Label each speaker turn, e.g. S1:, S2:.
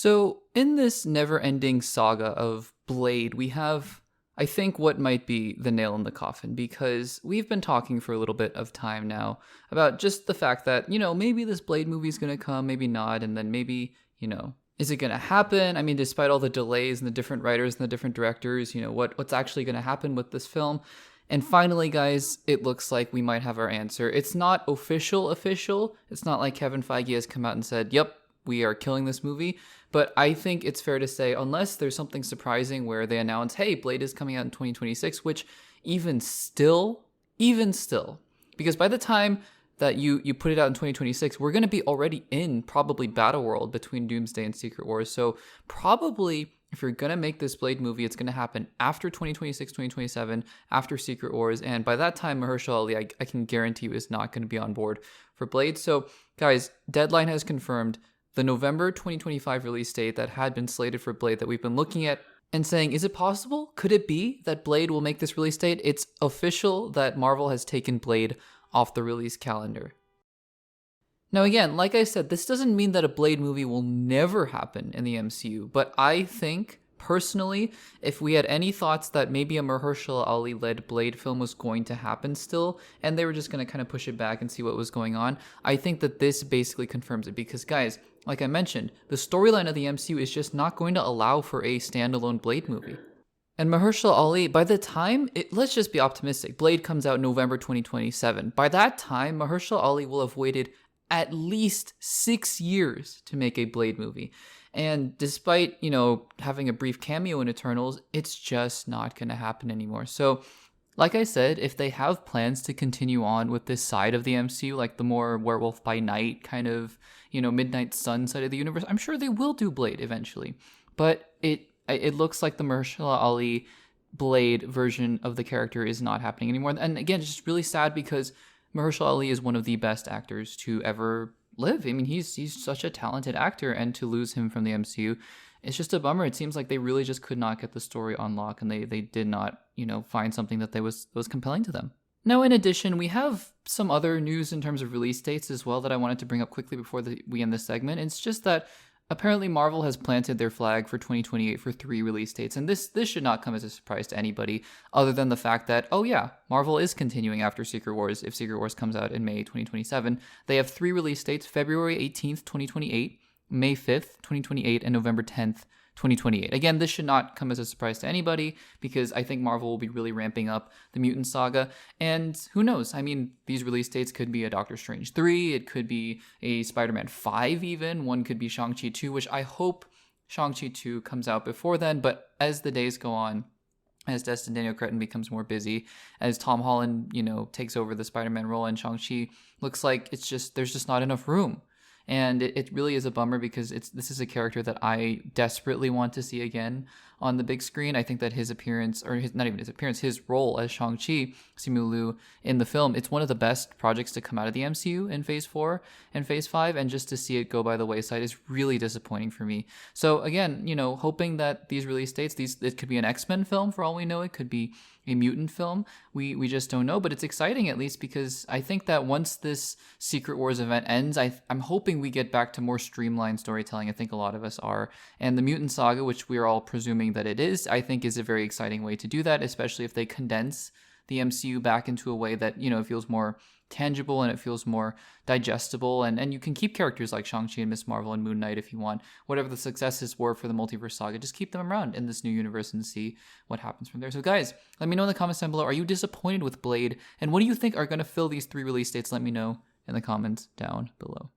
S1: So, in this never-ending saga of Blade, we have, I think, what might be the nail in the coffin, because we've been talking for a little bit of time now about just the fact that, maybe this Blade movie is going to come, maybe not, and then maybe, is it going to happen? I mean, despite all the delays and the different writers and the different directors, what's actually going to happen with this film? And finally, guys, it looks like we might have our answer. It's not official. It's not like Kevin Feige has come out and said, yep, we are killing this movie. But I think it's fair to say, unless there's something surprising where they announce, hey, Blade is coming out in 2026, which even still, because by the time that you put it out in 2026, we're going to be already in probably Battle World between Doomsday and Secret Wars. So probably if you're going to make this Blade movie, it's going to happen after 2026, 2027, after Secret Wars. And by that time, Mahershala Ali, I can guarantee you, is not going to be on board for Blade. So guys, Deadline has confirmed the November 2025 release date that had been slated for Blade that we've been looking at and saying, is it possible? Could it be that Blade will make this release date? It's official that Marvel has taken Blade off the release calendar. Now again, like I said, this doesn't mean that a Blade movie will never happen in the MCU, but I think, personally, if we had any thoughts that maybe a Mahershala Ali-led Blade film was going to happen still, and they were just going to kind of push it back and see what was going on, I think that this basically confirms it, because guys, like I mentioned, the storyline of the MCU is just not going to allow for a standalone Blade movie. And Mahershala Ali, by the time, let's just be optimistic, Blade comes out November 2027. By that time, Mahershala Ali will have waited at least 6 years to make a Blade movie. And despite, having a brief cameo in Eternals, it's just not going to happen anymore. So, like I said, if they have plans to continue on with this side of the MCU, like the more Werewolf by Night kind of, Midnight Sun side of the universe, I'm sure they will do Blade eventually. But it looks like the Mahershala Ali Blade version of the character is not happening anymore. And again, it's just really sad because Mahershala Ali is one of the best actors to ever live. I mean, he's such a talented actor, and to lose him from the MCU, it's just a bummer. It seems like they really just could not get the story on lock, and they did not, find something that was compelling to them. Now, in addition, we have some other news in terms of release dates as well that I wanted to bring up quickly before we end this segment. It's just that apparently Marvel has planted their flag for 2028 for 3 release dates, and this should not come as a surprise to anybody, other than the fact that, oh yeah, Marvel is continuing after Secret Wars. If Secret Wars comes out in May 2027, they have 3 release dates: February 18th, 2028, May 5th, 2028, and November 10th, 2028. Again, this should not come as a surprise to anybody, because I think Marvel will be really ramping up the mutant saga, and who knows, I mean, these release dates could be a Doctor Strange 3, it could be a Spider-Man 5 even, one could be Shang-Chi 2, which I hope Shang-Chi 2 comes out before then, but as the days go on, as Destin Daniel Cretton becomes more busy, as Tom Holland, takes over the Spider-Man role, and Shang-Chi looks like there's just not enough room. And it really is a bummer, because this is a character that I desperately want to see again on the big screen. I think that his appearance, or not even his appearance, his role as Shang-Chi, Simu Liu, in the film, it's one of the best projects to come out of the MCU in Phase 4 and Phase 5, and just to see it go by the wayside is really disappointing for me. So again, hoping that these release dates, it could be an X-Men film for all we know, it could be a mutant film, we just don't know, but it's exciting at least, because I think that once this Secret Wars event ends, I'm hoping we get back to more streamlined storytelling. I think a lot of us are, and the mutant saga, which we're all presuming that it is, I think is a very exciting way to do that, especially if they condense the MCU back into a way that, it feels more tangible and it feels more digestible, and you can keep characters like Shang-Chi and Miss Marvel and Moon Knight if you want. Whatever the successes were for the multiverse saga, just keep them around in this new universe and see what happens from there. So guys, let me know in the comments down below, are you disappointed with Blade, and what do you think are going to fill these 3 release dates? Let me know in the comments down below.